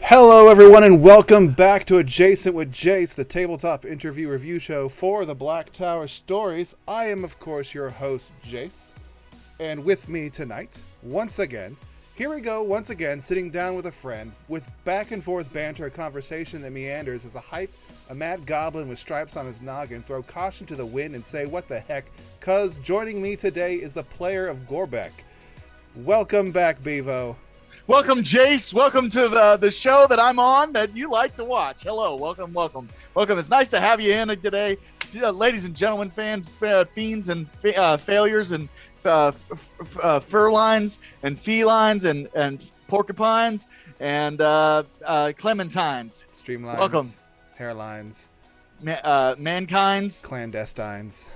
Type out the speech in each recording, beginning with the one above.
Hello, everyone, and welcome back to Adjacent with Jace, the tabletop interview review show for the Black Tower Stories. I am, of course, your host, Jace, and with me tonight, once again, here we go, once again, sitting down with a friend, with back and forth banter, a conversation that meanders as a mad goblin with stripes on his noggin throw caution to the wind and say, what the heck, cuz joining me today is the player of Gorbeck. Welcome back, Bevo. Welcome, Jace. Welcome to the show that I'm on that you like to watch. Hello. Welcome. It's nice to have you in today. Ladies and gentlemen, fans, fiends, and failures, and furlines, and felines, and porcupines, and clementines. Streamlines. Welcome. Hairlines. Mankind's. Clandestines.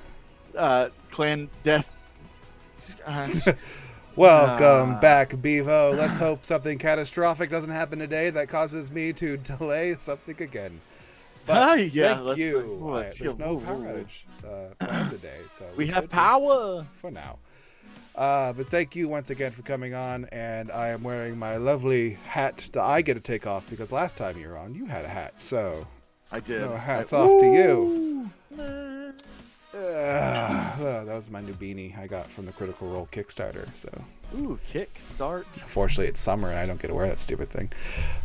Welcome back, Bevo. Let's hope something catastrophic doesn't happen today that causes me to delay something again. But thank you. There's no power outage planned today, so we have power for now. But thank you once again for coming on, and I am wearing my lovely hat that I get to take off because last time you were on, you had a hat. So I did. Hats off to you. That was my new beanie I got from the Critical Role Kickstarter. So, Kickstart. Unfortunately, it's summer and I don't get to wear that stupid thing.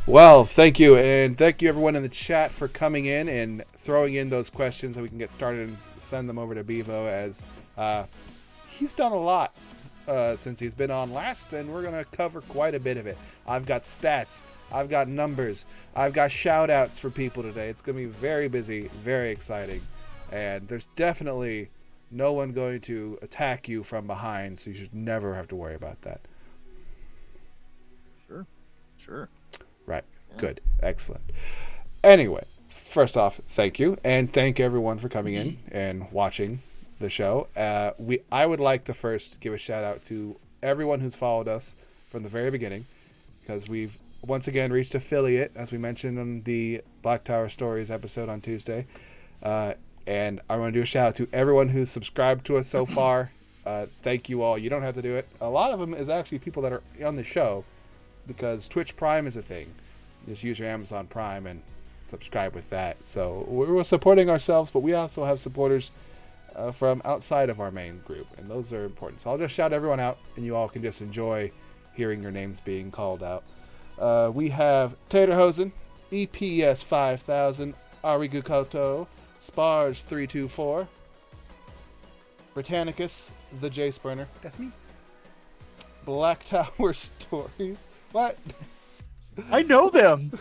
Well, thank you, and thank you everyone in the chat for coming in and throwing in those questions so we can get started and send them over to Bevo, as he's done a lot since he's been on last, and we're gonna cover quite a bit of it. I've got stats, I've got numbers, I've got shout outs for people today. It's gonna be very busy, very exciting. And there's definitely no one going to attack you from behind, so you should never have to worry about that. Sure. Right. Yeah. Good. Excellent. Anyway, first off, thank you. And thank everyone for coming in and watching the show. I would like to first give a shout out to everyone who's followed us from the very beginning, because we've once again reached affiliate, as we mentioned on the Black Tower Stories episode on Tuesday. And I want to do a shout out to everyone who's subscribed to us so far. Thank you all. You don't have to do it. A lot of them is actually people that are on the show, because Twitch Prime is a thing. Just use your Amazon Prime and subscribe with that. So we're supporting ourselves, but we also have supporters from outside of our main group, and those are important. So I'll just shout everyone out, and you all can just enjoy hearing your names being called out. We have Taterhosen, EPS 5000, Arigukoto, Sparge 324, Britannicus, the Jace Burner, that's me, Black Tower Stories, what? I know them.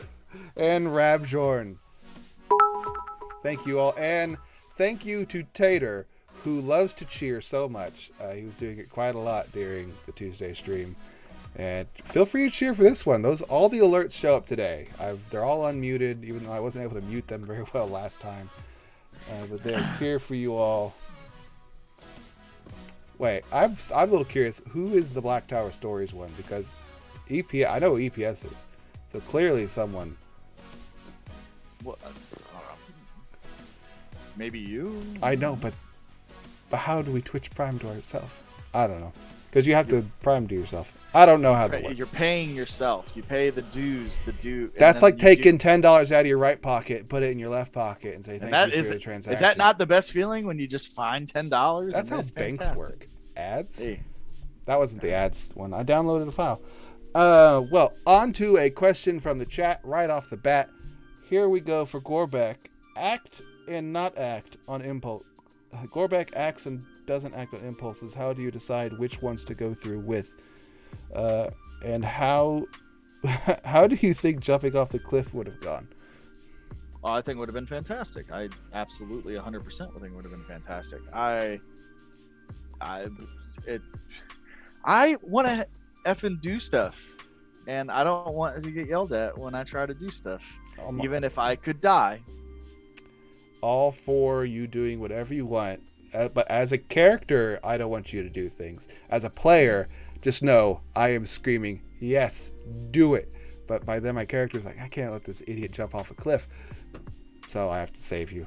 And Rabjorn. Thank you all, and thank you to Tater, who loves to cheer so much. He was doing it quite a lot during the Tuesday stream. And feel free to cheer for this one. All the alerts show up today. They're all unmuted, even though I wasn't able to mute them very well last time. But they're here for you all. Wait, I'm a little curious. Who is the Black Tower Stories one? Because I know what EPS is. So clearly someone. What? Maybe you? I know, but how do we Twitch Prime to ourselves? I don't know. Because you have to Prime to yourself. I don't know how that works. You're paying yourself. You pay the dues. That's like taking $10 out of your right pocket, put it in your left pocket, and say thank you for the transaction. Is that not the best feeling when you just find $10? That's how banks work. Ads? Hey. That wasn't the ads one. I downloaded a file. Well, on to a question from the chat right off the bat. Here we go for Gorbeck. Act and not act on impulse. Gorbeck acts and doesn't act on impulses. How do you decide which ones to go through with? And how do you think jumping off the cliff would have gone? Well, I think it would have been fantastic. I absolutely 100% would think it would have been fantastic. I want to effing do stuff, and I don't want to get yelled at when I try to do stuff, even if I could die. All for you doing whatever you want, but as a character, I don't want you to do things. As a player, just know I am screaming, yes, do it. But by then my character's like, I can't let this idiot jump off a cliff, so I have to save you.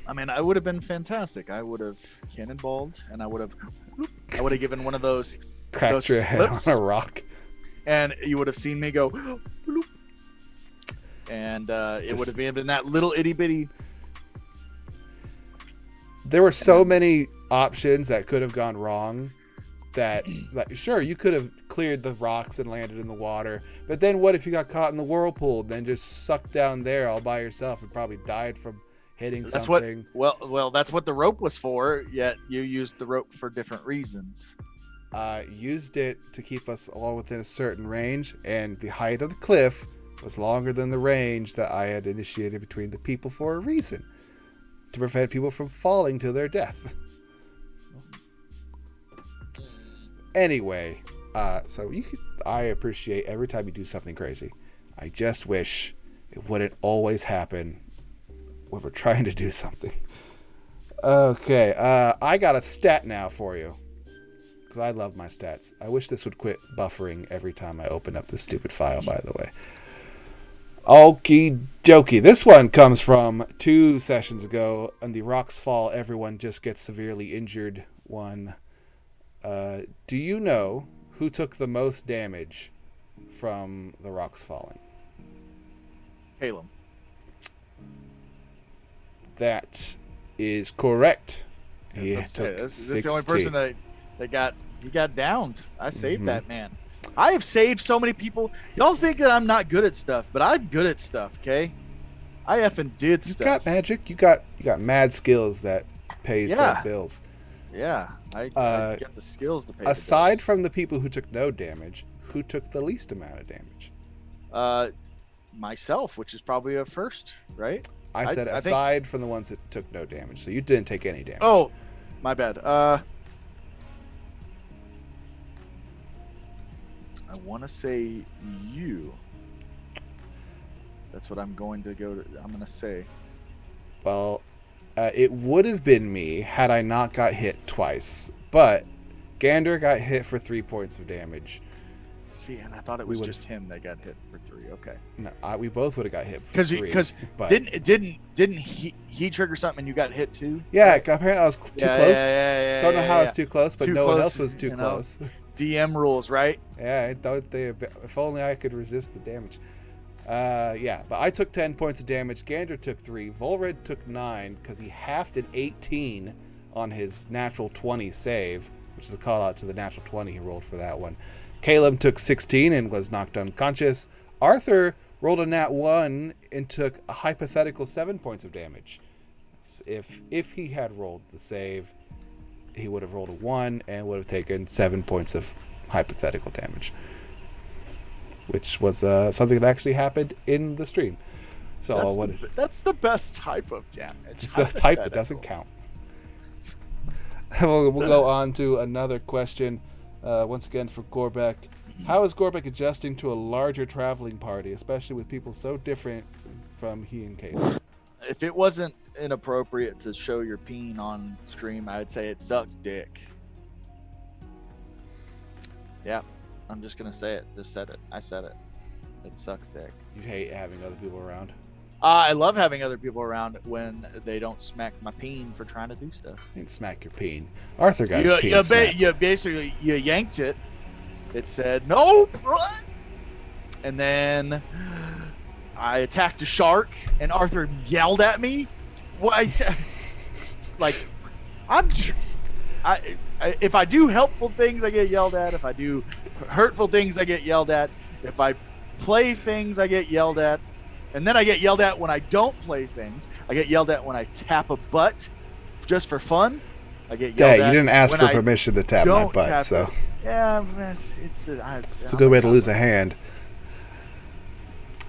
I mean, I would have been fantastic. I would have cannonballed, and I would have given one of those cracked your head on a rock, and you would have seen me go, bloop, and it would have been that little itty bitty. There were so many options that could have gone wrong. That sure, you could have cleared the rocks and landed in the water, but then what if you got caught in the whirlpool, then just sucked down there all by yourself and probably died from hitting something? Well, that's what the rope was for. Yet you used the rope for different reasons. Used it to keep us all within a certain range, and the height of the cliff was longer than the range that I had initiated between the people for a reason, to prevent people from falling to their death. Anyway, so I appreciate every time you do something crazy. I just wish it wouldn't always happen when we're trying to do something. Okay, I got a stat now for you, because I love my stats. I wish this would quit buffering every time I open up this stupid file, by the way. Okie dokie. This one comes from 2 sessions ago, and the rocks fall, everyone just gets severely injured one. Do you know who took the most damage from the rocks falling? Caleb. That is correct. This is the only person that got downed. I saved that man. I have saved so many people. Y'all think that I'm not good at stuff, but I'm good at stuff. Okay, I effing did stuff. You got magic. You got mad skills that pay some bills. Yeah, I get the skills to pay. Aside from the people who took no damage, who took the least amount of damage? Myself, which is probably a first, right? I said aside from the ones that took no damage, so you didn't take any damage. Oh, my bad. I want to say you. That's what I'm going to say. Well, it would have been me had I not got hit twice, but Gander got hit for 3 points of damage. See, and I thought it was just him that got hit for 3. Okay. No, we both would have got hit for 3. Because didn't he trigger something and you got hit too? Yeah, right? Apparently I was too close. Don't know how I was too close, but no one else was too close. DM rules, right? Yeah, I thought if only I could resist the damage. But I took 10 points of damage. Gander took 3. Volred took 9 because he halved an 18 on his natural 20 save, which is a call out to the natural 20 he rolled for that one. Caleb took 16 and was knocked unconscious. Arthur rolled a nat 1 and took a hypothetical 7 points of damage. If he had rolled the save, he would have rolled a 1 and would have taken 7 points of hypothetical damage, which was something that actually happened in the stream. So that's the best type of damage. The type that doesn't count. We'll go on to another question, once again for Gorbeck. How is Gorbeck adjusting to a larger traveling party, especially with people so different from he and Caleb? If it wasn't inappropriate to show your peen on stream, I'd say it sucks dick. Yeah, I'm just gonna say it. Just said it. I said it. It sucks dick. You hate having other people around? I love having other people around when they don't smack my peen for trying to do stuff. You didn't smack your peen. Arthur got his peen smacked. You basically yanked it. It said no, and then I attacked a shark, and Arthur yelled at me. Why? Like, if I do helpful things, I get yelled at. If I do hurtful things, I get yelled at. If I play things, I get yelled at. And then I get yelled at when I don't play things. I get yelled at when I tap a butt just for fun. I get yelled at. You didn't ask for permission to tap my butt, so. Yeah, it's a good way to lose a hand.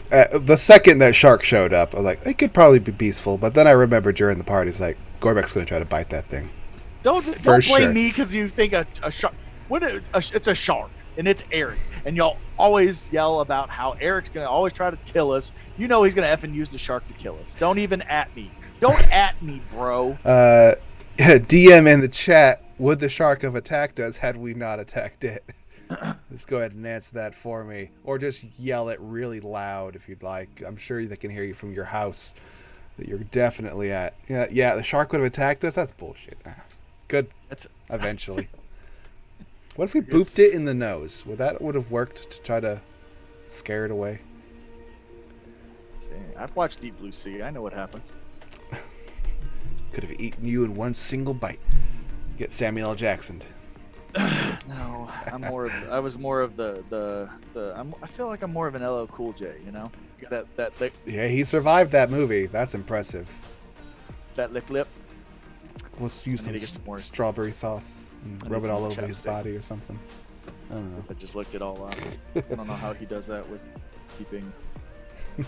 The second that shark showed up, I was like, it could probably be peaceful. But then I remember during the party, it's like, Gorbeck's going to try to bite that thing. Don't blame me because you think a shark. It's a shark, and it's Eric. And y'all always yell about how Eric's going to always try to kill us. You know he's going to effing use the shark to kill us. Don't even at me. Don't at me, bro. DM in the chat, would the shark have attacked us had we not attacked it? Just go ahead and answer that for me. Or just yell it really loud if you'd like. I'm sure they can hear you from your house that you're definitely at. Yeah, the shark would have attacked us? That's bullshit. Good. Eventually. What if we booped it in the nose? Would have worked to try to scare it away? I've watched Deep Blue Sea. I know what happens. Could have eaten you in one single bite. Get Samuel L. Jackson. No, I was more of the I feel like I'm more of an LL Cool J, you know? Yeah, he survived that movie. That's impressive. That lick lip. Let's use some strawberry sauce and rub it all over his body or something. I don't know. I just licked it all out. I don't know how he does that with keeping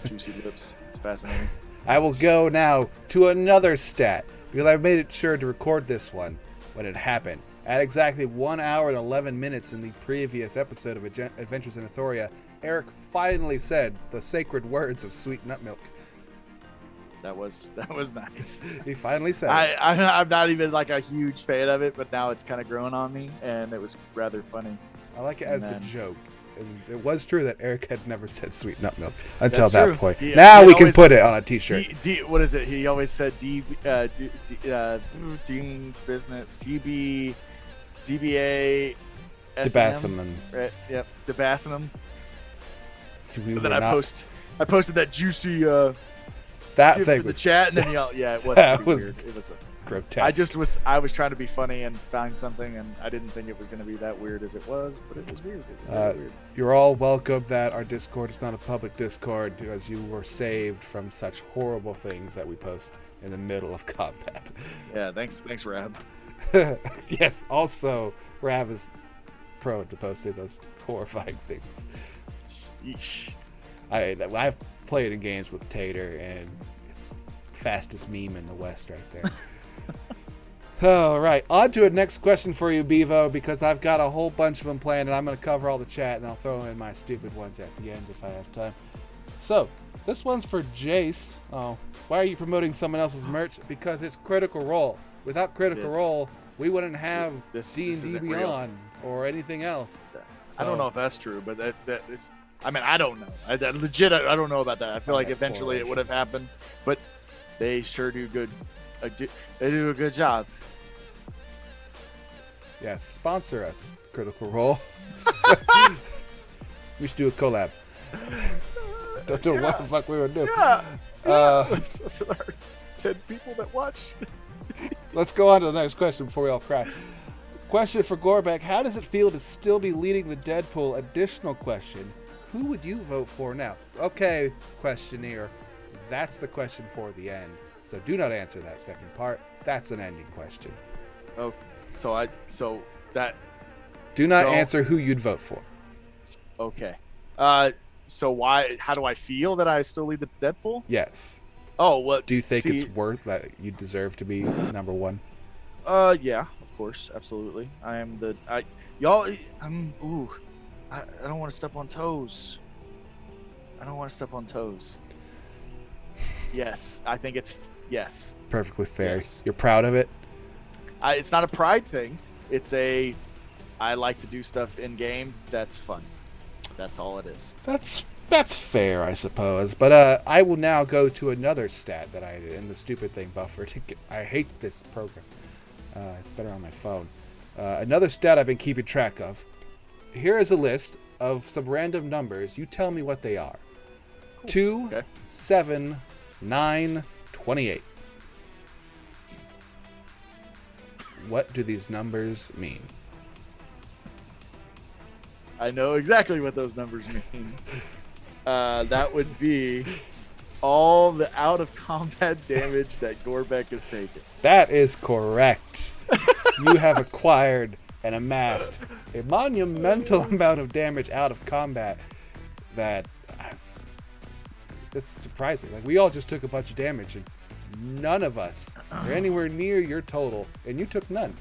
juicy lips. It's fascinating. I will go now to another stat because I made it sure to record this one when it happened. At exactly 1 hour and 11 minutes in the previous episode of Adventures in Athoria, Eric finally said the sacred words of Sweet Nut Milk. That was nice. He finally said it. I'm not even like a huge fan of it, but now it's kind of growing on me, and it was rather funny. I like it as the joke. And it was true that Eric had never said Sweet Nut Milk until that point. Now we can put it on a t-shirt. What is it? He always said doing business, DBA, Debassum. Right? Yep, Debassum. Then I posted that juicy that thing in was the chat, and then it was weird. It was grotesque. I was trying to be funny and find something, and I didn't think it was going to be that weird as it was, but it was weird. It was really weird. You're all welcome that our Discord is not a public Discord because you were saved from such horrible things that we post in the middle of combat. Yeah, thanks, Rab. Yes, also Rab is prone to posting those horrifying things. Yeesh. I've played in games with Tater, and it's fastest meme in the West right there. All right, on to a next question for you, Bevo, because I've got a whole bunch of them planned, and I'm going to cover all the chat, and I'll throw in my stupid ones at the end if I have time. So, this one's for Jace. Oh, why are you promoting someone else's merch? Because it's Critical Role. Without Critical Role, we wouldn't have D&D Beyond or anything else. So, I don't know if that's true, but that is... I mean, I don't know. I don't know about that. I feel like eventually it would have happened, but they sure do good. They do a good job. Yes, sponsor us, Critical Role. We should do a collab. Don't know what the fuck we would do. Yeah. 10 people that watch. Let's go on to the next question before we all cry. Question for Gorbeck: how does it feel to still be leading the Deadpool? Additional question: who would you vote for now? Okay, questionnaire. That's the question for the end. So do not answer that second part. That's an ending question. Oh, Do not answer who you'd vote for. Okay. So why? How do I feel that I still lead the Deadpool? Yes. Oh, well. Do you think it's worth that you deserve to be number one? Yeah, of course, absolutely. I am y'all. I don't want to step on toes. Yes, I think it's yes. Perfectly fair. Yes. You're proud of it? It's not a pride thing. I like to do stuff in game. That's fun. That's all it is. That's fair, I suppose. But I will now go to another stat that I did in the stupid thing buffer. I hate this program. It's better on my phone. Another stat I've been keeping track of. Here is a list of some random numbers. You tell me what they are. Cool. 2, okay. 7, 9, 28. What do these numbers mean? I know exactly what those numbers mean. That would be all the out of combat damage that Gorbeck has taken. That is correct. You have acquired and amassed a monumental amount of damage out of combat. This is surprising. Like, we all just took a bunch of damage, and none of us are anywhere near your total, and you took none.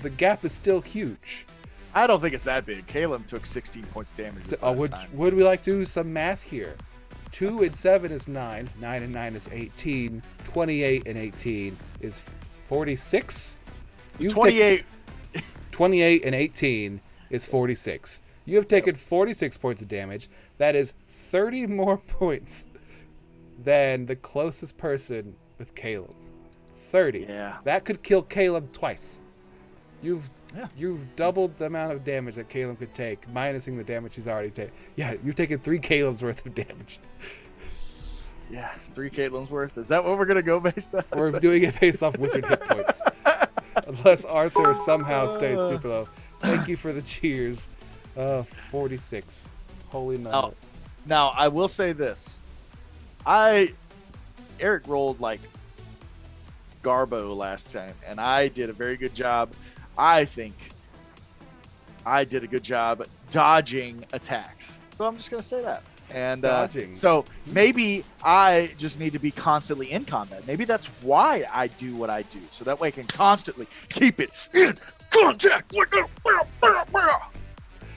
The gap is still huge. I don't think it's that big. Caleb took 16 points damage this last time. Would we like to do some math here? 2 and 7 is 9. 9 and 9 is 18. 28 and 18 is 46. 28 and 18 is 46. You have taken 46 points of damage. That is 30 more points than the closest person with Caleb. 30. Yeah. That could kill Caleb twice. You've doubled the amount of damage that Caleb could take, minusing the damage he's already taken. Yeah, you've taken 3 Caleb's worth of damage. Yeah, 3 Caitlin's worth. Is that what we're going to go based on? We're doing it based off wizard hit points. Unless Arthur somehow stays super low. Thank you for the cheers. 46. Holy number. Now, I will say this. Eric rolled like Garbo last time, and I did a very good job. I think I did a good job dodging attacks. So I'm just going to say that. And dodging. So maybe I just need to be constantly in combat. Maybe that's why I do what I do. So that way I can constantly keep it in contact.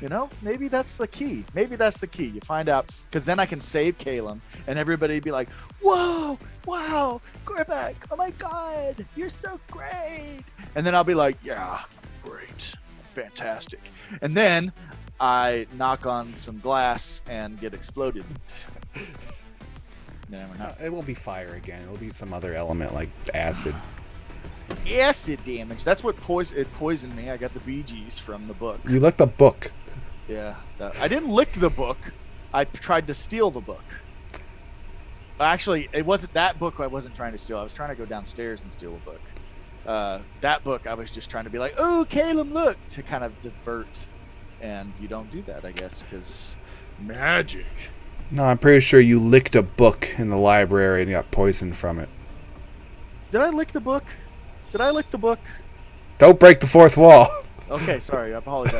You know, maybe that's the key. You find out, because then I can save Caleb, and everybody be like, whoa, wow, Gorbeck, oh my God, you're so great. And then I'll be like, yeah, great, fantastic. And then I knock on some glass and get exploded. It won't be fire again. It'll be some other element like acid. Acid damage. That's what it poisoned me. I got the BGs from the book. You licked the book. Yeah. I didn't lick the book. I tried to steal the book. Actually, it wasn't that book I wasn't trying to steal. I was trying to go downstairs and steal a book. That book, I was just trying to be like, oh, Caleb, look, to kind of divert. And you don't do that, I guess, because magic. No, I'm pretty sure you licked a book in the library and got poisoned from it. Did I lick the book? Don't break the fourth wall. Okay, sorry. I apologize.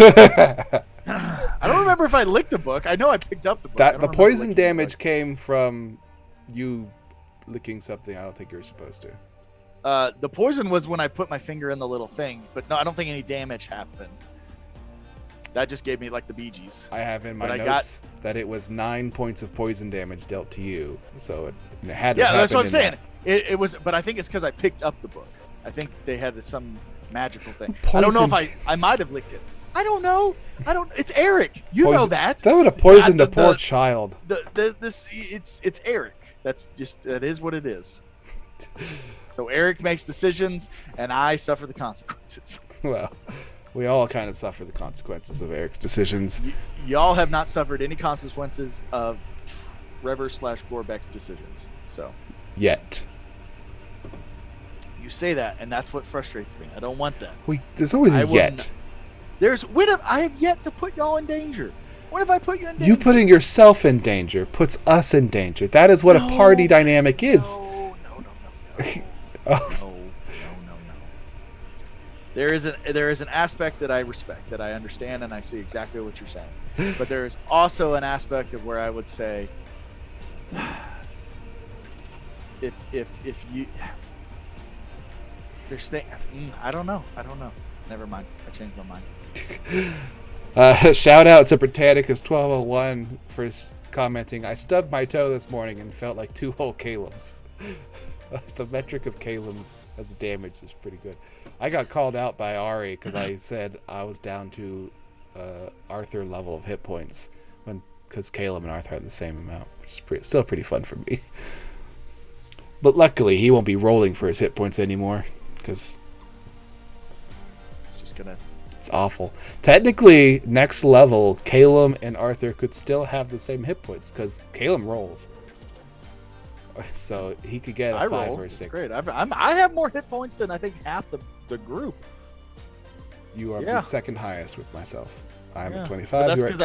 I don't remember if I licked the book. I know I picked up the book. The poison damage came from you licking something I don't think you're supposed to. The poison was when I put my finger in the little thing, but no, I don't think any damage happened. That just gave me like the BGs. I have in my notes that it was 9 points of poison damage dealt to you, so it had to happen. Yeah, that's what I'm saying. It was, but I think it's because I picked up the book. I think they had some magical thing. I don't know if I might have licked it. I don't know. It's Eric. You know that. That would have poisoned a poor child. It's Eric. That is what it is. So Eric makes decisions, and I suffer the consequences. Well, we all kind of suffer the consequences of Eric's decisions. Y'all have not suffered any consequences of Trevor/Gorbeck's decisions. So yet. You say that, and that's what frustrates me. I don't want that. There's always a yet. I have yet to put y'all in danger. What if I put you in danger? You putting yourself in danger puts us in danger. That is what a party dynamic is. No. Oh. No. There is an aspect that I respect, that I understand, and I see exactly what you're saying. But there is also an aspect of where I would say, if you, there's thing, I don't know. Never mind. I changed my mind. Shout out to Britannicus1201 for commenting. I stubbed my toe this morning and felt like 2 whole Caleb's. The metric of Caleb's as a damage is pretty good. I got called out by Ari because I said I was down to Arthur level of hit points because Caleb and Arthur had the same amount, which is still pretty fun for me. But luckily, he won't be rolling for his hit points anymore because it's awful. Technically, next level, Caleb and Arthur could still have the same hit points because Caleb rolls. So he could get a 5 or a 6. Great. I have more hit points than I think half the group. You are the second highest with myself. I'm at 25. But that's because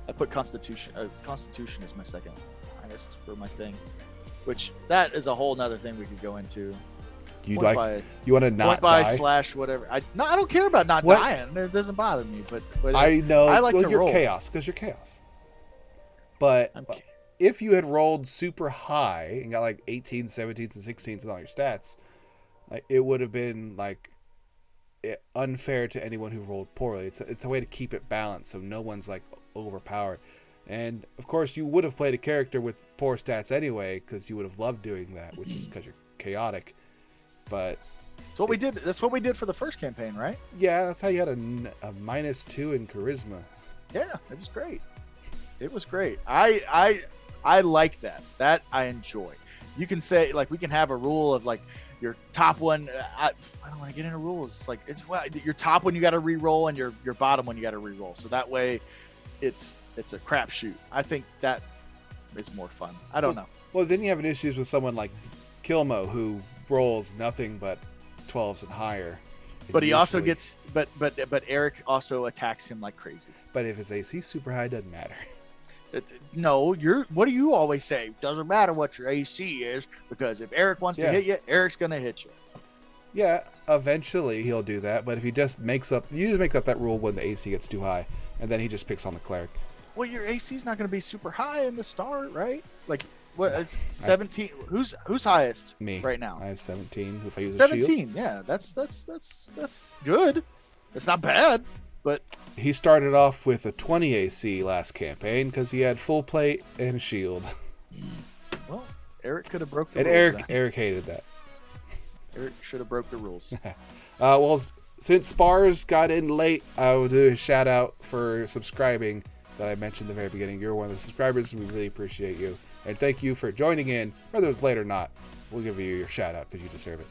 I put Constitution. Constitution is my second highest for my thing, which that is a whole nother thing we could go into. You want to not die? / whatever. I don't care about not dying. It doesn't bother me. But I know. I like to you're roll. chaos because you're chaos. But if you had rolled super high and got like 18s, 17s, and 16s in all your stats, like it would have been like unfair to anyone who rolled poorly. It's a way to keep it balanced so no one's like overpowered. And of course, you would have played a character with poor stats anyway because you would have loved doing that, which is because you're chaotic. But that's what we did. That's what we did for the first campaign, right? Yeah, that's how you had a -2 in charisma. Yeah, it was great. It was great. I like that. That I enjoy. You can say like we can have a rule of like your top one. I don't want to get into rules. Like your top one you got to re-roll and your bottom one you got to re-roll. So that way, it's a crapshoot. I think that is more fun. I don't know. Well, then you have issues with someone like Kilmo who rolls nothing but 12s and higher. But he also gets. But Eric also attacks him like crazy. But if his AC is super high, it doesn't matter. No, what do you always say? Doesn't matter what your AC is because if Eric wants to hit you, Eric's gonna hit you. Yeah, eventually he'll do that. But if he just makes up that rule when the AC gets too high, and then he just picks on the cleric. Well, your AC is not gonna be super high in the start, right? Like what? 17. Who's highest? Me right now. I have 17. If I use 17, yeah, that's good. It's not bad. But he started off with a 20 AC last campaign because he had full plate and a shield. Well, Eric could have broke the rules. And Eric hated that. Eric should have broke the rules. Well, since Spars got in late, I will do a shout out for subscribing that I mentioned at the very beginning. You're one of the subscribers, and we really appreciate you. And thank you for joining in, whether it was late or not. We'll give you your shout out because you deserve it.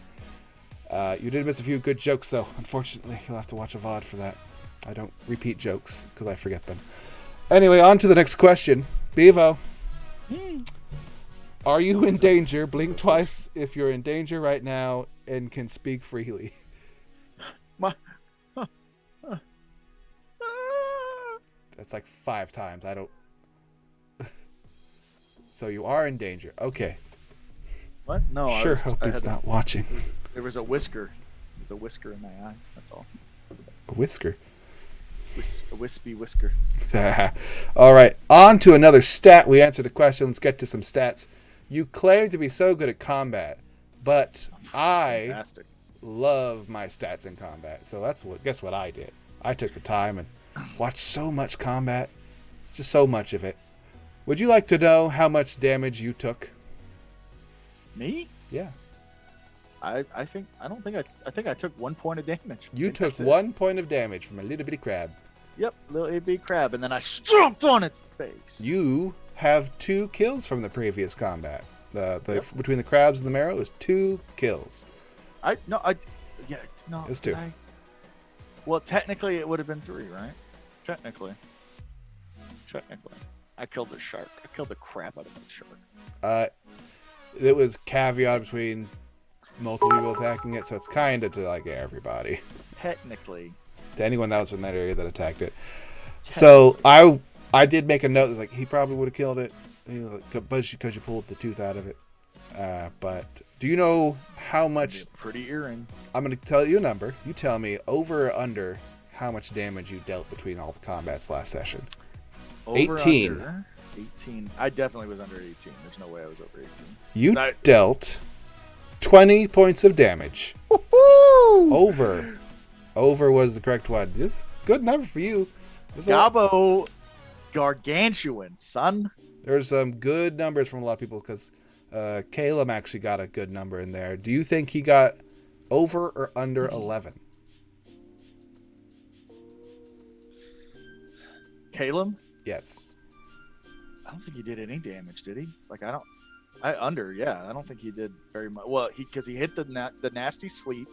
You did miss a few good jokes, though. Unfortunately, you'll have to watch a VOD for that. I don't repeat jokes because I forget them. Anyway, on to the next question. Bevo, are you in danger? Blink twice if you're in danger right now and can speak freely. That's like 5 times. I don't... So you are in danger. Okay. What? No. Sure hope he's not watching. There was a whisker. There's a whisker in my eye. That's all. A whisker? A wispy whisker. All right, on to another stat. We answered a question. Let's get to some stats. You claim to be so good at combat, but I love my stats in combat. So guess what I did? I took the time and watched so much combat. It's just so much of it. Would you like to know how much damage you took? Me? Yeah. I think I took 1 point of damage. You took 1 point of damage from a little bitty crab. Yep, little itty bitty crab, and then I stomped on its face. You have 2 kills from the previous combat. Between the crabs and the marrow is 2 kills. It was 2. Well, technically it would have been 3, right? Technically, I killed the shark. I killed the crap out of that shark. It was caveat between multiple people attacking it, so it's kind of to like everybody. Technically. To anyone that was in that area that attacked it. So I did make a note that like he probably would have killed it, because you pulled the tooth out of it. But do you know how much? Pretty earring. I'm going to tell you a number. You tell me over or under how much damage you dealt between all the combats last session. Over 18. Under 18. I definitely was under 18. There's no way I was over 18. You dealt 20 points of damage. Woo-hoo! Over was the correct one. It's a good number for you. Gabo gargantuan, son. There's some good numbers from a lot of people because Caleb actually got a good number in there. Do you think he got over or under 11? Caleb? Yes. I don't think he did any damage, did he? I don't think he did very much. Well, because he hit the nasty sleep,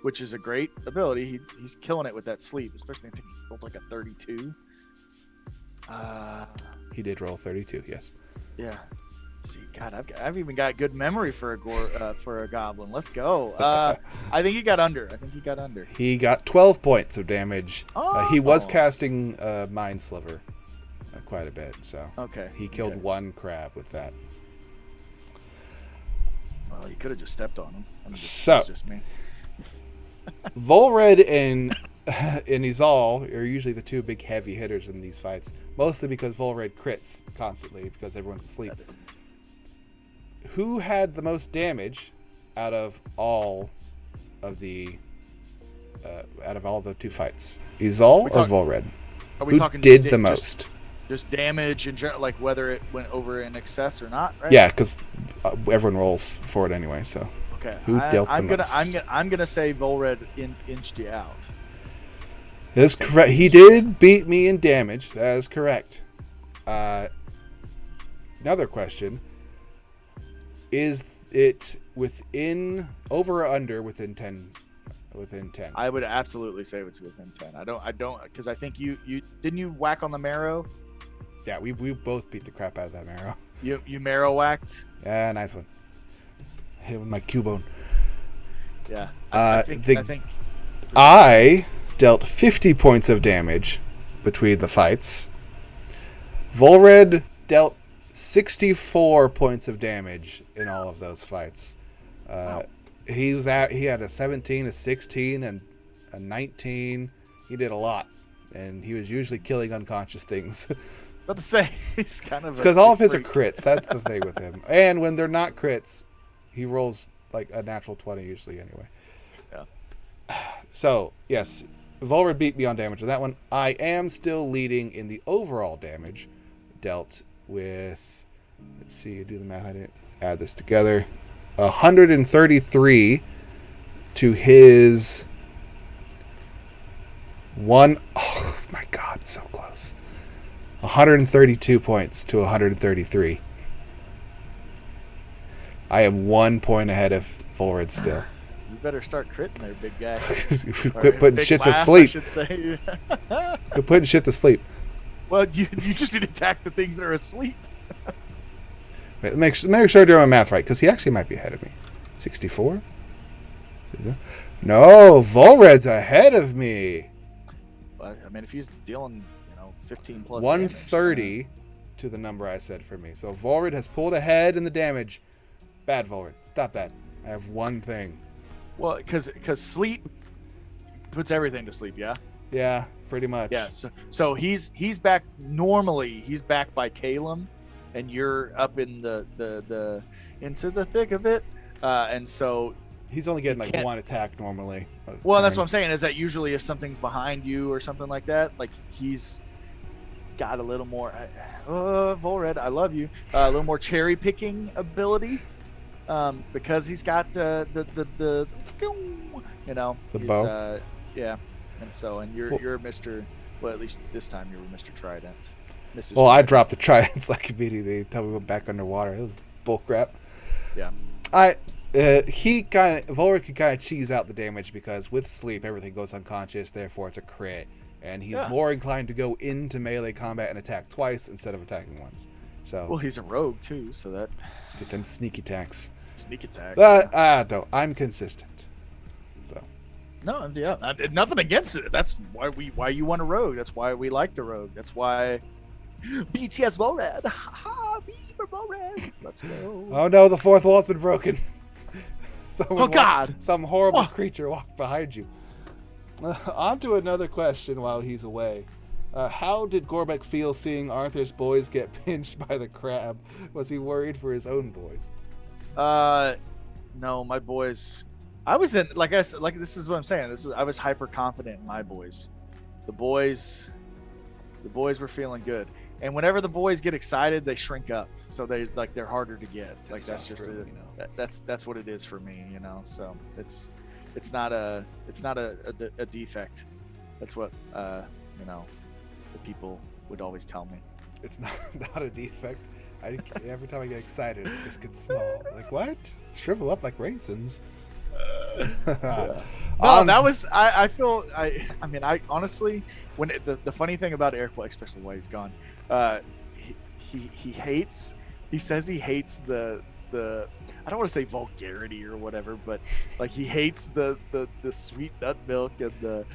which is a great ability. He's killing it with that sleep, especially I think he rolled like a 32. He did roll 32, yes. Yeah. See, God, I've even got good memory for a goblin. Let's go. I think he got under. He got 12 points of damage. Oh. He was casting Mind Sliver quite a bit, so okay. He killed one crab with that. Well, you could have just stepped on him. That's just me. Volred and Izal are usually the two big heavy hitters in these fights, mostly because Volred crits constantly because everyone's asleep. Who had the most damage out of all the two fights? Izal or Volred? Are we talking did the most? Just damage in general, like whether it went over in excess or not, right? Yeah, because everyone rolls for it anyway. So okay, who dealt the most? I'm gonna say Volred inched you out. That is correct. He did beat me in damage. That is correct. Another question. Is it within over or under within 10? Within 10. I would absolutely say it's within 10. I don't because I think you didn't you whack on the marrow? Yeah, we both beat the crap out of that marrow. You marrow whacked? Yeah, nice one. I hit it with my Cubone. Yeah. I think I dealt 50 points of damage between the fights. Volred dealt 64 points of damage in all of those fights. Wow. He had a 17, a 16, and a 19. He did a lot, and he was usually killing unconscious things. About to say he's kind of because all of his are crits. That's the thing with him. And when they're not crits, he rolls like a natural 20 usually anyway. Yeah. So yes, Volred beat me on damage on that one. I am still leading in the overall damage dealt with. Let's see, do the math. I didn't add this together. 133 to his one. Oh my God, so close. 132 points to 133. I am 1 point ahead of Volred still. You better start critting there, big guy. Quit putting shit to sleep. I should say. Quit putting shit to sleep. Well, you just need to attack the things that are asleep. Wait, make sure I'm doing my math right, because he actually might be ahead of me. 64? No, Volred's ahead of me. Well, I mean, if he's dealing, 15 plus 130 damage, to the number I said for me. So Volred has pulled ahead in the damage. Bad Volred. Stop that. I have one thing. Well, because sleep puts everything to sleep, yeah? Yeah, pretty much. Yeah, so he's back. Normally, he's back by Calum, and you're up in the into the thick of it, and so he's only getting like one attack normally. Well, that's what I'm saying. Is that usually if something's behind you or something like that, like he's got a little more. Volred, I love you. A little more cherry picking ability, because he's got the bow. Yeah, and you're Mr. Well, at least this time you were Mr. Trident. Mrs. Well, I dropped the tridents like immediately. Tell me went back underwater. It was bull crap. Yeah. Volred can kind of cheese out the damage because with sleep everything goes unconscious. Therefore, it's a crit, and he's more inclined to go into melee combat and attack twice instead of attacking once. So. Well, he's a rogue too, so that. Get them sneak attacks. Sneak attack. No, I'm consistent. So. No, yeah, nothing against it. That's why you want a rogue. That's why we like the rogue. That's why BTS Mored. Viva Mored. Let's go. Oh no, the fourth wall's been broken. God! Some horrible creature walked behind you. On to another question while he's away. How did Gorbeck feel seeing Arthur's boys get pinched by the crab? Was he worried for his own boys? No, my boys. I was in, like I said, like this is what I'm saying. I was hyper confident in my boys. The boys were feeling good. And whenever the boys get excited, they shrink up. So they're harder to get. Like that's just true, that's what it is for me, you know. So it's not a defect. That's what the people would always tell me. It's not a defect. Every time I get excited, it just gets small. Like what? Shrivel up like raisins. Yeah. No, that was I mean I honestly, when the funny thing about Eric, especially while he's gone, he says he hates the I don't want to say vulgarity or whatever, but like he hates the sweet nut milk and the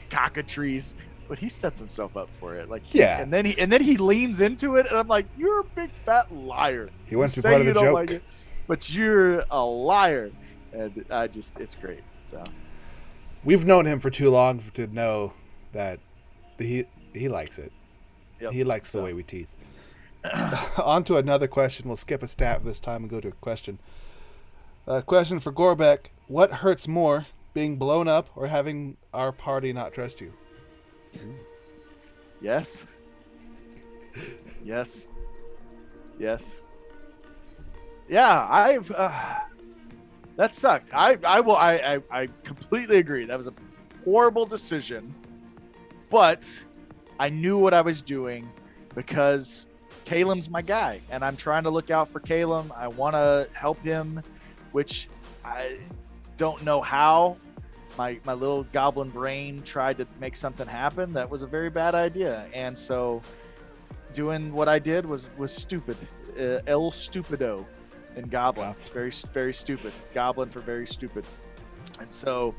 cockatrice, but he sets himself up for it. Like and then he leans into it, and I'm like, you're a big fat liar. He wants to be part of the joke, like it, but you're a liar. And it's great. So we've known him for too long to know that he likes it. Yep. He likes the way we tease. On to another question. We'll skip a stat this time and go to a question. Question for Gorbeck: what hurts more, being blown up or having our party not trust you? Yes. Yes. Yes. Yeah, I've. That sucked. I completely agree. That was a horrible decision, but I knew what I was doing because Caleb's my guy, and I'm trying to look out for Caleb. I want to help him, which I don't know how. My little goblin brain tried to make something happen. That was a very bad idea, and so doing what I did was stupid. El Stupido. And Goblin, very, very stupid. Goblin for very stupid. And so,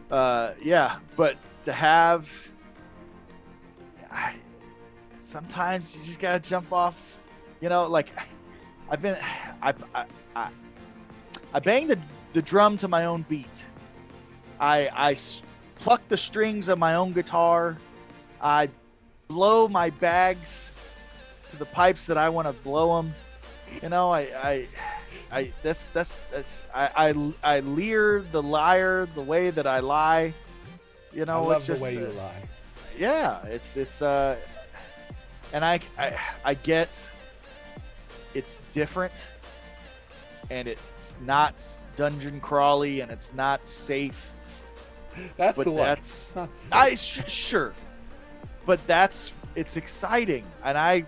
yeah, but to have, sometimes you just gotta jump off, like I banged the drum to my own beat. I pluck the strings of my own guitar. I blow my bags to the pipes that I want to blow them. I leer the liar the way that I lie. I love it's just the way you lie. Yeah, it's and I get it's different, and it's not dungeon crawly, and it's not safe. That's the one. That's not safe. Sure, but it's exciting, and I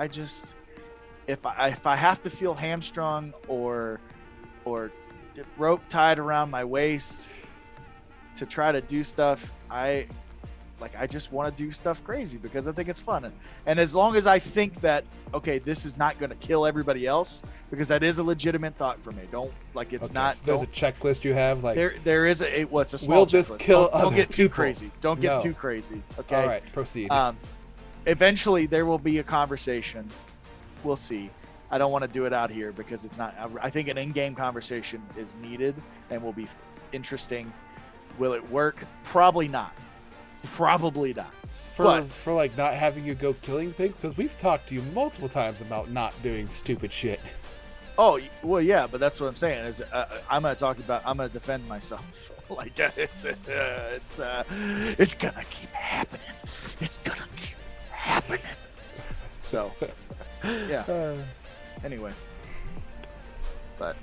just if I have to feel hamstrung or rope tied around my waist to try to do stuff, I just want to do stuff crazy because I think it's fun. And as long as I think that, okay, this is not going to kill everybody else, because that is a legitimate thought for me. There's a checklist you have, like there is a small will this checklist. kill don't get too people? crazy. Don't get too crazy. Okay. All right, proceed. Eventually there will be a conversation. We'll see. I don't want to do it out here because it's not. I think an in-game conversation is needed and will be interesting. Will it work? Probably not. Probably not. For like not having you go killing things, because we've talked to you multiple times about not doing stupid shit. Oh well, yeah, but that's what I'm saying. Is I'm gonna defend myself. Like it's gonna keep happening. It's gonna keep happening. So, yeah. Anyway, but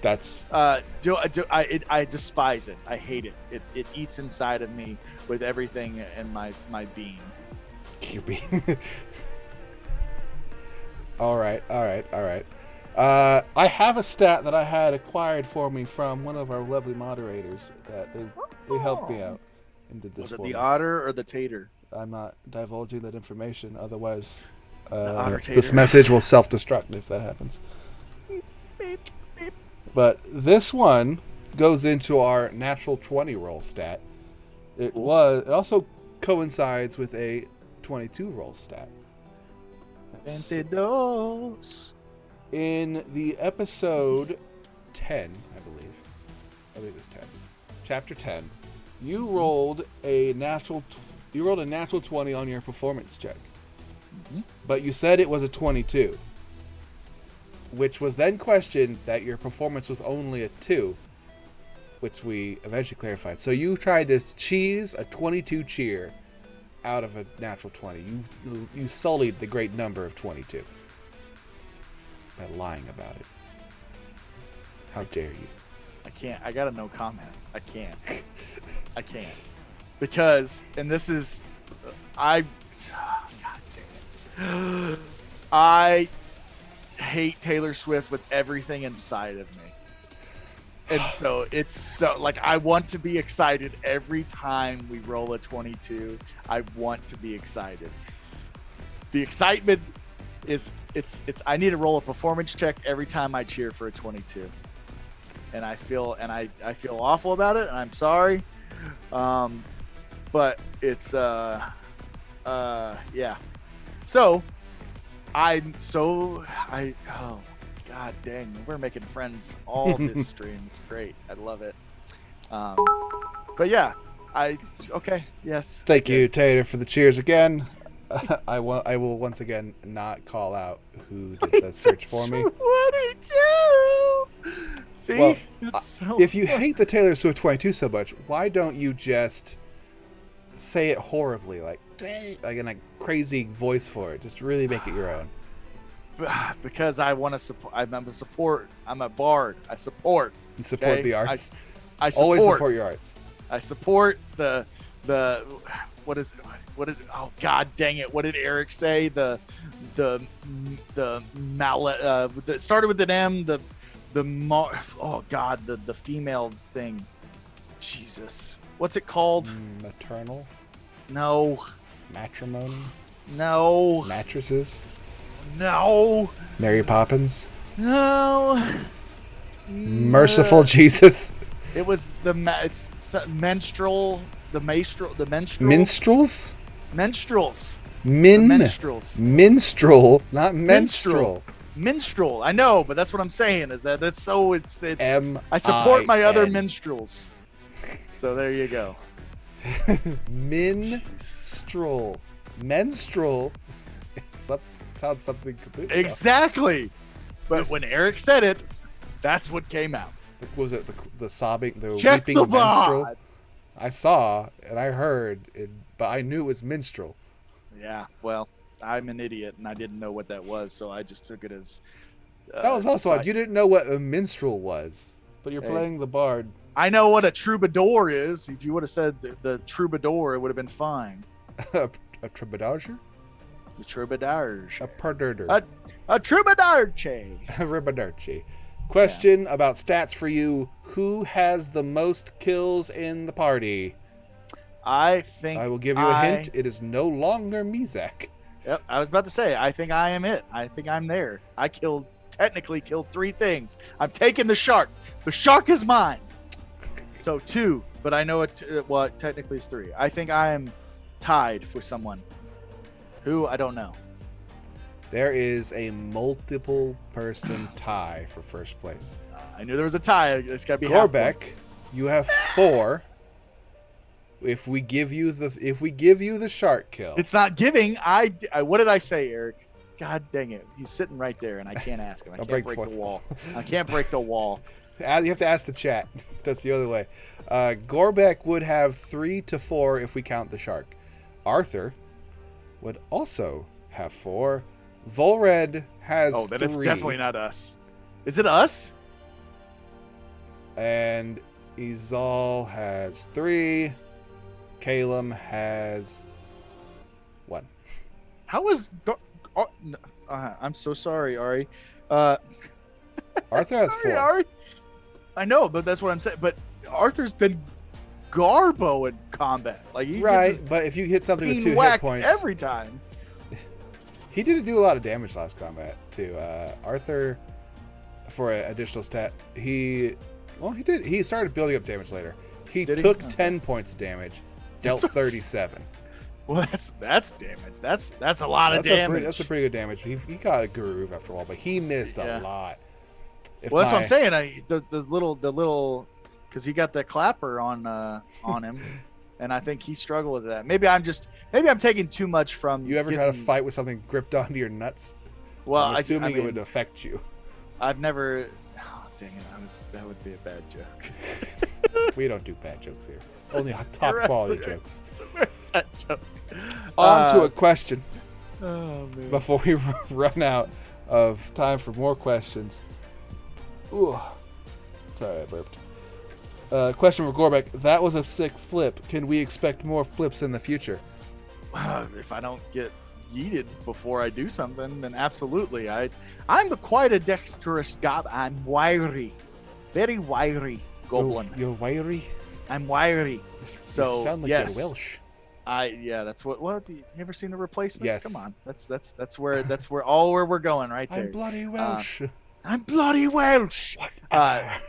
that's I despise it. I hate it. It eats inside of me with everything in my being. Your being. All right. I have a stat that I had acquired for me from one of our lovely moderators that they helped me out and did this. Was it for the me. otter or the tater? I'm not divulging that information, otherwise otter tater. this message will self-destruct if that happens. Beep, beep. But this one goes into our natural 20 roll stat. It also coincides with a 22 roll stat. 22. In the episode 10, I believe it's 10, chapter 10, you rolled a natural 20 on your performance check. But you said it was a 22, which was then questioned that your performance was only a 2, which we eventually clarified. So you tried to cheese a 22 cheer out of a natural 20. You sullied the great number of 22 by lying about it. How dare you? I can't. I got a no comment. I can't. I can't. Because, and this is, God dang it. I hate Taylor Swift with everything inside of me. And so it's so, like, I want to be excited every time we roll a 22. I want to be excited. The excitement is, I need to roll a performance check every time I cheer for a 22. And I feel awful about it, and I'm sorry. But it's, yeah. So, oh, God dang, we're making friends all this stream. It's great. I love it. But yeah, okay, yes. Thank you, Tater, for the cheers again. I will once again not call out who did the search for me. 22. See? Well, so if you hate the Taylor Swift 22 so much, why don't you just say it horribly, like in a crazy voice for it? Just really make it your own. Because I want to support. I'm a bard. I support. You support the arts. I support. Always support your arts. I support the what is it? Oh, God dang it! What did Eric say? It started with an M. Oh God, the female thing. Jesus, what's it called? Maternal. No. Matrimony. No. Mattresses. No. Mary Poppins. No. Merciful Jesus. It was it's menstrual. The minstrels. Minstrels. Menstruals. Minstrels. Minstrel, not menstrual. Minstrel. I know, but that's what I'm saying. Is that it's M-I-N. I support my other minstrels. So there you go. Minstrel. Menstrual. Sounds something completely exactly else. But when Eric said it, that's what came out. Was it the sobbing, the Check weeping the minstrel? VOD. I saw and I heard it, but I knew it was minstrel. Yeah, well, I'm an idiot and I didn't know what that was, so I just took it as that was also odd. You didn't know what a minstrel was, but you're playing the bard. I know what a troubadour is. If you would have said the troubadour, it would have been fine. A troubadour? The troubadour. A perderder. A troubadour. A ribadarche. Question about stats for you. Who has the most kills in the party? I think I will give you a hint. It is no longer Mizek. Yep, I was about to say, I think I am it. I think I'm there. I technically killed 3 things. I'm taking the shark. The shark is mine. So 2, but I know it technically is 3. I think I am tied with someone. Who? I don't know. There is a multiple person tie for first place. I knew there was a tie. It's got to be Gorbeck, you have 4. If we give you the shark kill, it's not giving. What did I say, Eric? God dang it! He's sitting right there, and I can't ask him. I can't break the wall. I can't break the wall. You have to ask the chat. That's the other way. Gorbeck would have 3 to 4 if we count the shark. Arthur would also have 4. Volred has 3. Then it's definitely not us. Is it us? And Izal has 3. Calum has 1. How was... I'm so sorry, Ari. Arthur has 4. Ari. I know, but that's what I'm saying. But Arthur's been Garbo in combat. Like but if you hit something with 2 hit points... every time. He didn't do a lot of damage last combat, too. Arthur, for an additional stat, he Well, he did. He started building up damage later. He Did he? took Okay. 10 points of damage, dealt 37. Well, that's damage. That's a lot of damage. That's a pretty good damage. He got a groove after a while, but he missed a lot. Well, that's what I'm saying. The little, because he got that clapper on him, and I think he struggled with that. Maybe I'm taking too much from. You ever try to fight with something gripped onto your nuts? Well, I'm assuming it would affect you. I've never. Oh, dang it! That would be a bad joke. We don't do bad jokes here. It's only top quality jokes. It's a very bad joke. On to a question. Oh man! Before we run out of time for more questions. Ooh. Sorry, I burped. Question for Gorbeck. That was a sick flip. Can we expect more flips in the future? If I don't get yeeted before I do something, then absolutely. I'm quite a dexterous gob. I'm wiry. Very wiry goblin. You're wiry? I'm wiry. You So sound like yes. you're Welsh. That's what. Well, you ever seen The Replacements? Yes. Come on, that's where we're going right there. I'm bloody Welsh. I'm bloody Welsh. Whatever.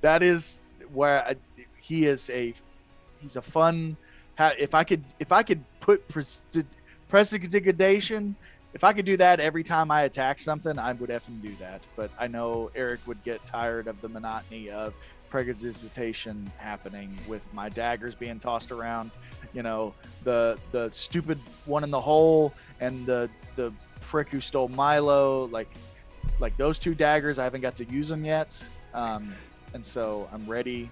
That is where he's a fun. If I could put prestidigitation, if I could do that every time I attack something, I would effing do that. But I know Eric would get tired of the monotony of prestidigitation happening with my daggers being tossed around. You know, the stupid one in the hole and the prick who stole Milo. Like those two daggers, I haven't got to use them yet. And so I'm ready.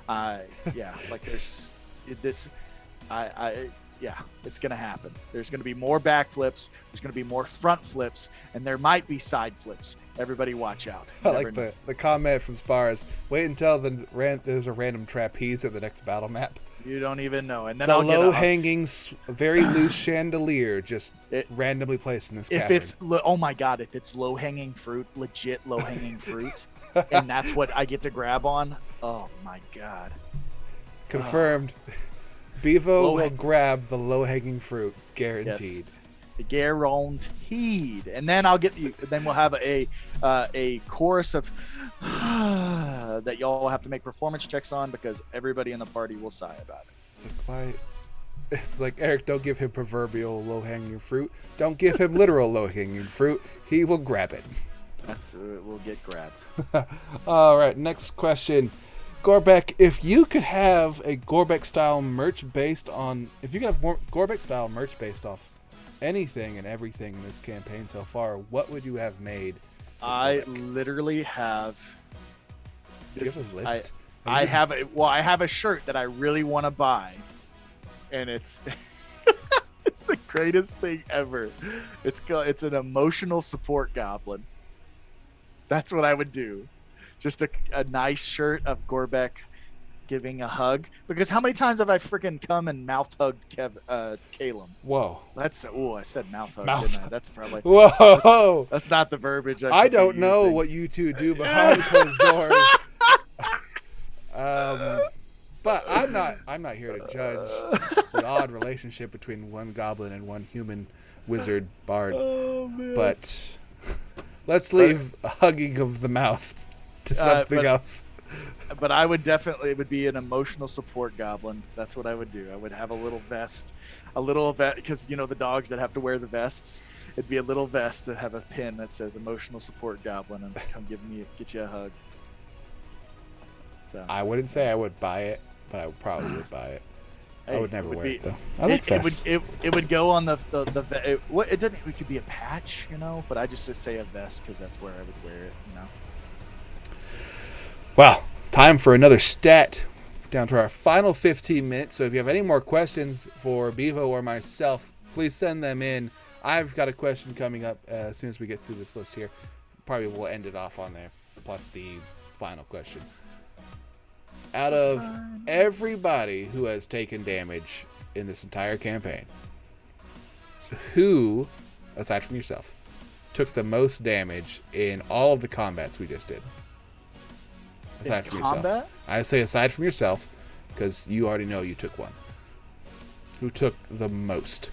It's gonna happen. There's gonna be more backflips. There's gonna be more front flips, and there might be side flips. Everybody, watch out. I like the comment from Spars. Wait until there's a random trapeze at the next battle map. You don't even know, and then it's I'll a low-hanging, very loose chandelier just randomly placed in this cavern. Oh my god, if it's low-hanging fruit, legit low-hanging fruit, and that's what I get to grab on. Oh my god. Confirmed. Bevo will grab the low-hanging fruit, guaranteed. Yes. Guaranteed. And then I'll get you. Then we'll have a chorus of that y'all have to make performance checks on because everybody in the party will sigh about it. It's like why? It's like Eric, don't give him proverbial low-hanging fruit. Don't give him literal low-hanging fruit. He will grab it. We'll get grabbed. All right. Next question. Gorbeck, if you could have a Gorbeck style merch based off anything and everything in this campaign so far, what would you have made? I literally have. This is list. I have a shirt that I really want to buy, and it's it's the greatest thing ever. It's an emotional support goblin. That's what I would do. Just a nice shirt of Gorbeck giving a hug. Because how many times have I freaking come and mouth hugged Calum? Whoa. I said mouth hug, Mouth. didn't I? That's probably. Whoa. That's not the verbiage I don't know what you two do behind closed doors. But I'm not here to judge the odd relationship between one goblin and one human wizard bard. Oh, man. But let's leave hugging of the mouth to something else. But I would definitely, it would be an emotional support goblin. That's what I would do. I would have a little vest, because you know the dogs that have to wear the vests. It'd be a little vest that have a pin that says emotional support goblin and come get you a hug. So I wouldn't say I would buy it, but I probably would buy it. Hey, I would never wear it though. I like vests. It would go on it could be a patch, you know, but I just say a vest because that's where I would wear it, you know. Well, time for another stat. Down to our final 15 minutes. So if you have any more questions for Bevo or myself, please send them in. I've got a question coming up as soon as we get through this list here. Probably we'll end it off on there, plus the final question. Out of everybody who has taken damage in this entire campaign, who, aside from yourself, took the most damage in all of the combats we just did? Aside from yourself. I say aside from yourself, because you already know you took one. Who took the most?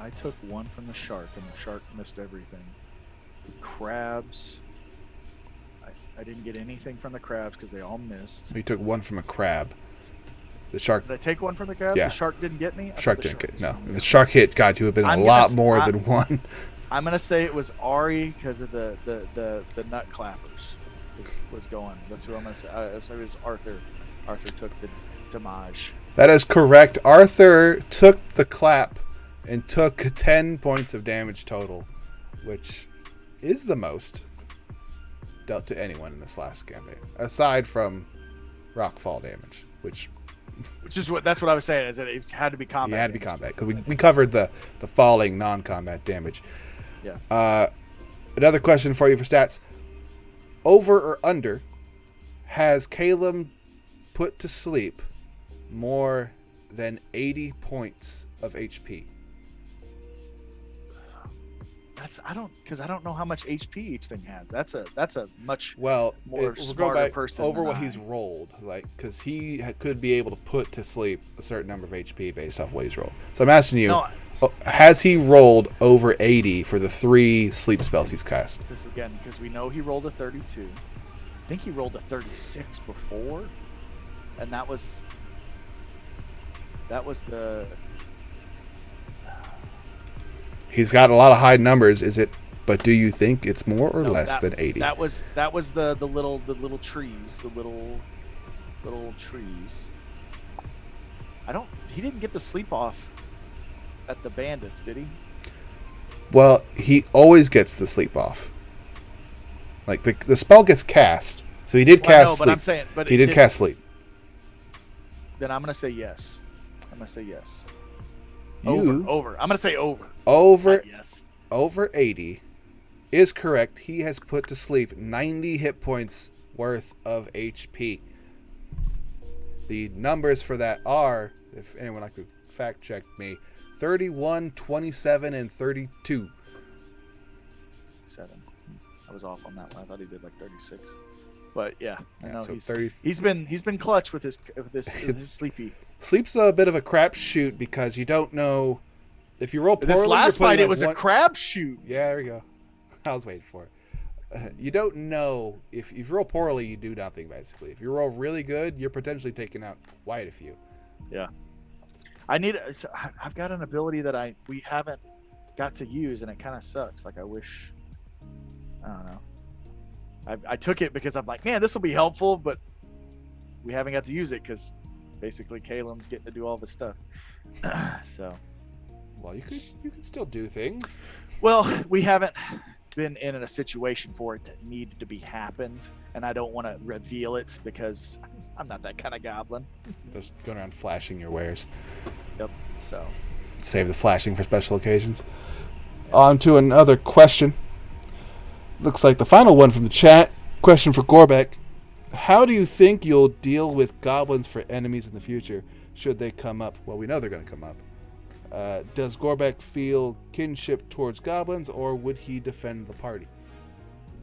I took one from the shark, and the shark missed everything. The crabs, I didn't get anything from the crabs because they all missed. You took one from a crab. The shark. Did I take one from the crabs? Yeah. The shark didn't get me? Shark didn't get. No. The shark hit got you. Have been a lot more than one. I'm going to say it was Ari because of the nut clappers was going. That's who I'm going to say. So it was Arthur. Arthur took the damage. That is correct. Arthur took the clap and took 10 points of damage total, which is the most dealt to anyone in this last campaign, aside from rockfall damage, which is that's what I was saying. Is that it had to be combat? It had to be combat because we covered the falling non-combat damage. Yeah. Another question for you for stats: over or under? Has Caleb put to sleep more than 80 points of HP? I don't know how much HP each thing has. That's a much more smarter person over than what I. he's rolled, like because he could be able to put to sleep a certain number of HP based off what he's rolled. So I'm asking you, has he rolled over 80 for the 3 sleep spells he's cast? Because we know he rolled a 32. I think he rolled a 36 before, and that was the. He's got a lot of high numbers. Is it? But do you think it's more or less than 80? That was the little trees, the little trees. He didn't get the sleep off at the bandits, did he? Well, he always gets the sleep off. Like the spell gets cast, so he did cast sleep. But I'm saying, he did cast sleep. Then I'm gonna say yes. You over. I'm gonna say over. Over. Yes. Over 80 is correct. He has put to sleep 90 hit points worth of HP. The numbers for that are, if anyone like to fact check me, 31, 27, and 32. 7. I was off on that one. I thought he did like 36. But yeah, I know so he's been clutch with his sleepy. Sleep's a bit of a crapshoot because you don't know if you roll poorly. This last fight, it was a crapshoot. Yeah, there we go. I was waiting for it. You don't know if you roll poorly, you do nothing basically. If you roll really good, you're potentially taking out quite a few. Yeah, I've got an ability that we haven't got to use, and it kind of sucks. Like I wish. I don't know. I took it because I'm like, man, this will be helpful, but we haven't got to use it because basically Caleb's getting to do all this stuff. So, well, you could still do things. Well, we haven't been in a situation for it that needed to be happened, and I don't want to reveal it because I'm not that kind of goblin. Just going around flashing your wares. Yep. So save the flashing for special occasions. Yep. On to another question. Looks like the final one from the chat. Question for Gorbeck. How do you think you'll deal with goblins for enemies in the future, should they come up? Well, we know they're going to come up. Does Gorbeck feel kinship towards goblins, or would he defend the party?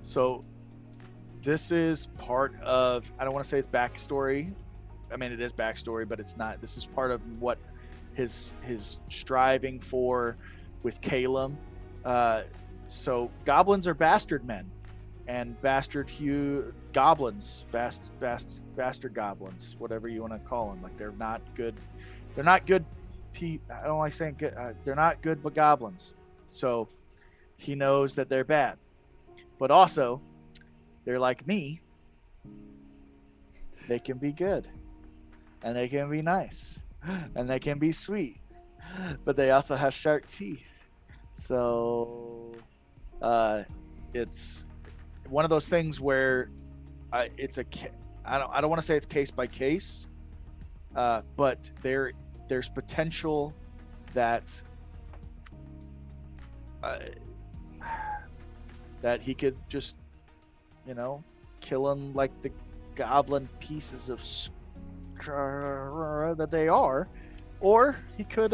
So, this is part of, I don't want to say it's backstory. I mean, it is backstory, but it's not. This is part of what his striving for with Caleb. So goblins are bastard men, and bastard goblins, bastard goblins, whatever you want to call them. Like they're not good. They're not good. I don't like saying good. They're not good, but goblins. So he knows that they're bad, but also they're like me. They can be good, and they can be nice, and they can be sweet, but they also have sharp teeth. So. It's one of those things where I don't want to say it's case by case, but there's potential that that he could just kill him like the goblin pieces of that they are, or he could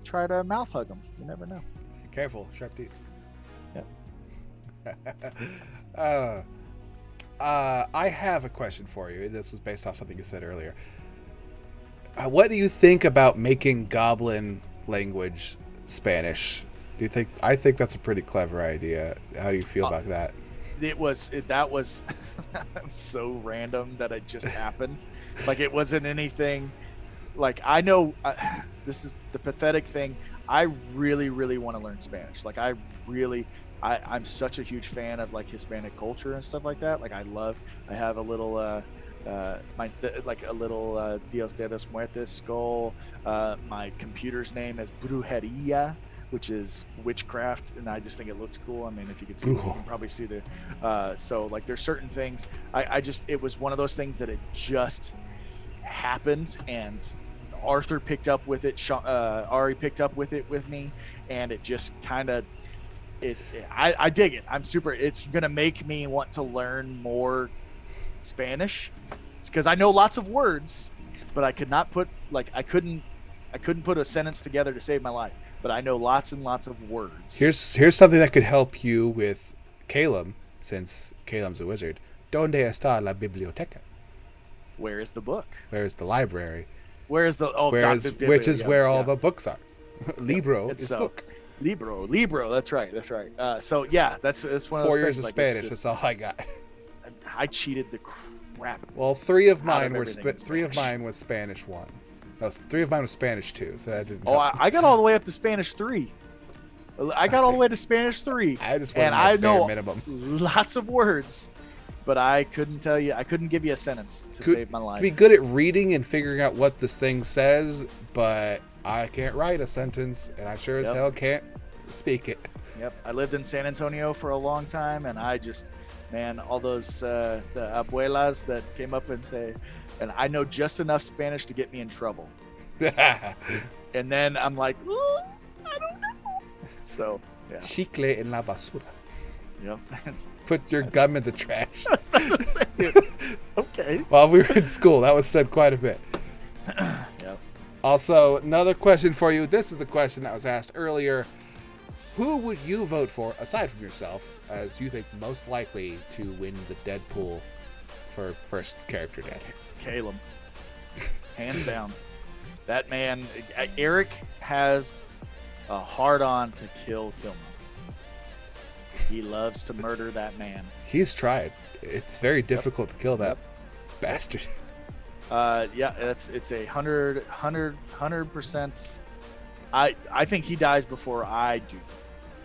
try to mouth hug him. You never know. Careful, sharp teeth. I have a question for you. This was based off something you said earlier. What do you think about making goblin language Spanish. Do you think? I think that's a pretty clever idea. How do you feel about that? That was that was so random that it just happened. Like it wasn't anything. Like I know this is the pathetic thing. I really, really want to learn Spanish. Like I'm such a huge fan of like Hispanic culture and stuff like that. Like I have a little Dios de los Muertos skull. My computer's name is Brujeria, which is witchcraft, and I just think it looks cool. I mean, if you could see, you can probably see the. So like, there's certain things. It was one of those things that it just happened, and Arthur picked up with it. Ari picked up with it with me, and it just kind of. I dig it. It's gonna make me want to learn more Spanish. It's because I know lots of words, but I couldn't put a sentence together to save my life. But I know lots and lots of words. Here's something that could help you with Caleb, since Caleb's a wizard. ¿Dónde está la biblioteca? Where is the book? Where is the library? Where is the which is where all the books are. Libro is book. Libro. That's right. So yeah, that's one of those 4 years things, of like, Spanish. That's all I got. I cheated the crap. Well, three of mine was Spanish 1. No, 3 of mine was Spanish 2. So that didn't. I got all the way up to Spanish 3. I got all the way to Spanish 3. I just wanted my bare minimum. Lots of words, but I couldn't give you a sentence to save my life. Be good at reading and figuring out what this thing says, but I can't write a sentence, and I sure as hell can't speak it. Yep, I lived in San Antonio for a long time, and all those the abuelas that came up and say, and I know just enough Spanish to get me in trouble. And then I'm like, I don't know. So, yeah. Chicle en la basura. Yep. Put your gum in the trash. I was about to say it. Okay. While we were in school, that was said quite a bit. Yep. Also, another question for you. This is the question that was asked earlier. Who would you vote for, aside from yourself, as you think most likely to win the Deadpool for first character death? Caleb. Hands down. That man, Eric has a hard-on to kill Killmonger. He loves to murder that man. He's tried. It's very difficult to kill that bastard. Yeah, it's a 100%. I think he dies before I do,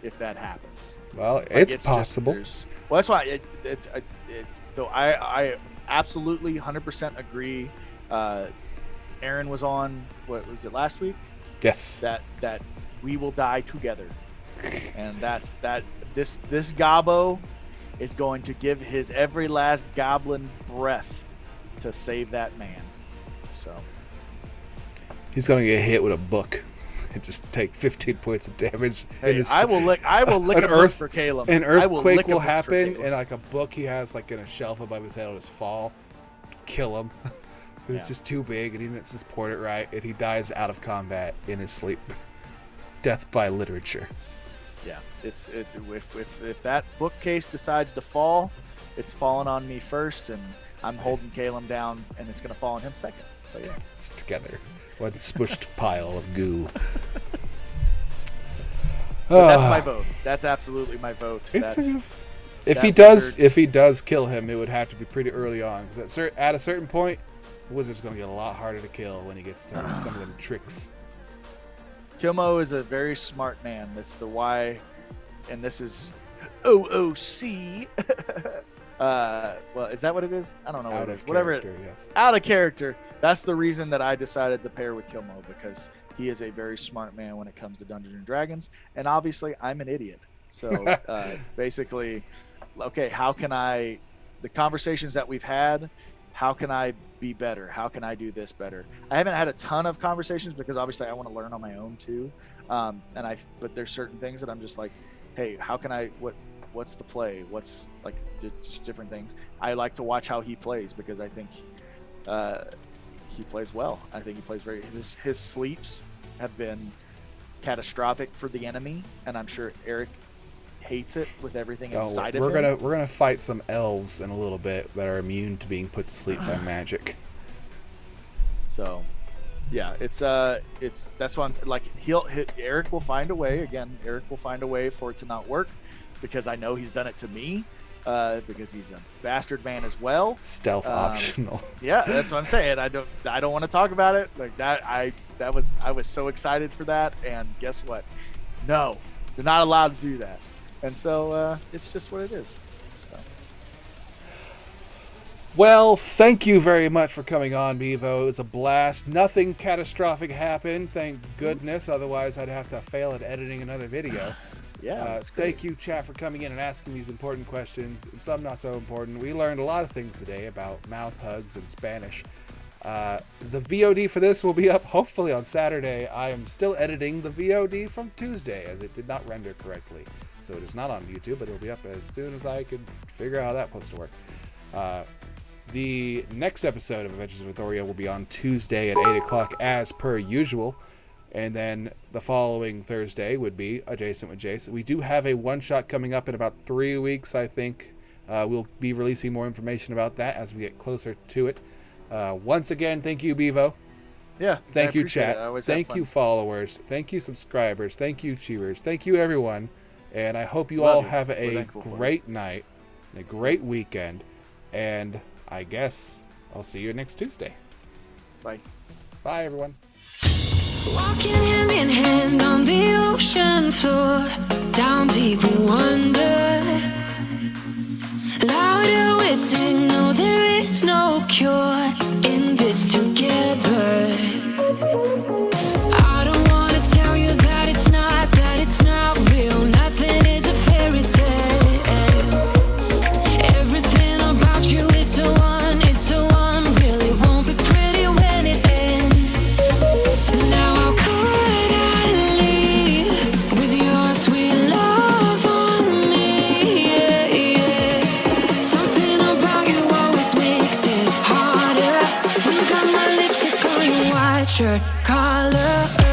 if that happens. Well, it's possible. That's why though I absolutely 100% agree. Aaron was on, what was it, last week? Yes. That we will die together, and this Gobbo is going to give his every last goblin breath to save that man. So he's gonna get hit with a book and just take 15 points of damage. Hey, I will lick a book for Caleb. An earthquake will happen, and like a book he has like in a shelf above his head will just fall, kill him. It's just too big, and he didn't support it right, and he dies out of combat in his sleep. Death by literature. Yeah, if that bookcase decides to fall, it's falling on me first, and I'm holding Caleb down, and it's gonna fall on him second. But yeah, it's together. One smushed pile of goo. But that's my vote. That's absolutely my vote. If he does kill him, it would have to be pretty early on, because at a certain point, the wizard's going to get a lot harder to kill when he gets some of them tricks. Kilmo is a very smart man. That's the why, and this is OOC. Well, is that what it is? I don't know what it is. Whatever it is. Yes. Out of character. That's the reason that I decided to pair with Kilmo, because he is a very smart man when it comes to Dungeons and Dragons, and obviously I'm an idiot. So basically, okay, the conversations that we've had, how can I be better? How can I do this better? I haven't had a ton of conversations because obviously I want to learn on my own too. But there's certain things that I'm just like, hey, how can what's the play? What's like just different things. I like to watch how he plays because I think he plays well. I think he plays his sleeps have been catastrophic for the enemy, and I'm sure Eric hates it with everything inside of him. We're gonna fight some elves in a little bit that are immune to being put to sleep by magic. So, Yeah, it's that's why I'm like Eric will find a way. Again, Eric will find a way for it to not work, because I know he's done it to me, because he's a bastard man as well. Stealth optional. Yeah, that's what I'm saying. I don't want to talk about it like that. I was so excited for that, and guess what? No, you're not allowed to do that, and so it's just what it is. So. Well, thank you very much for coming on, Bevo. It was a blast. Nothing catastrophic happened, thank goodness. Otherwise, I'd have to fail at editing another video. Yeah. Thank you, chat, for coming in and asking these important questions, and some not so important. We learned a lot of things today about mouth hugs and Spanish. The VOD for this will be up hopefully on Saturday. I am still editing the VOD from Tuesday, as it did not render correctly. So it is not on YouTube, but it'll be up as soon as I can figure out how that's supposed to work. The next episode of Adventures with Oreo will be on Tuesday at 8 o'clock as per usual. And then the following Thursday would be Adjacent with Jace. We do have a one-shot coming up in about 3 weeks, I think. We'll be releasing more information about that as we get closer to it. Once again, thank you, Bevo. Yeah. Thank you, chat. Thank you, followers. Thank you, subscribers. Thank you, cheers. Thank you, everyone. And I hope you all have a great night and a great weekend. And I guess I'll see you next Tuesday. Bye. Bye, everyone. Walking hand in hand on the ocean floor, down deep we wander. Louder we sing, no there is no cure in this together. I don't wanna tell you that it's not real. Nothing is a fairy tale. Everything about you is so really won't be pretty when it ends. Now how could I leave with your sweet love on me? Yeah, yeah. Something about you always makes it harder. When you got my lipstick on your white shirt collar.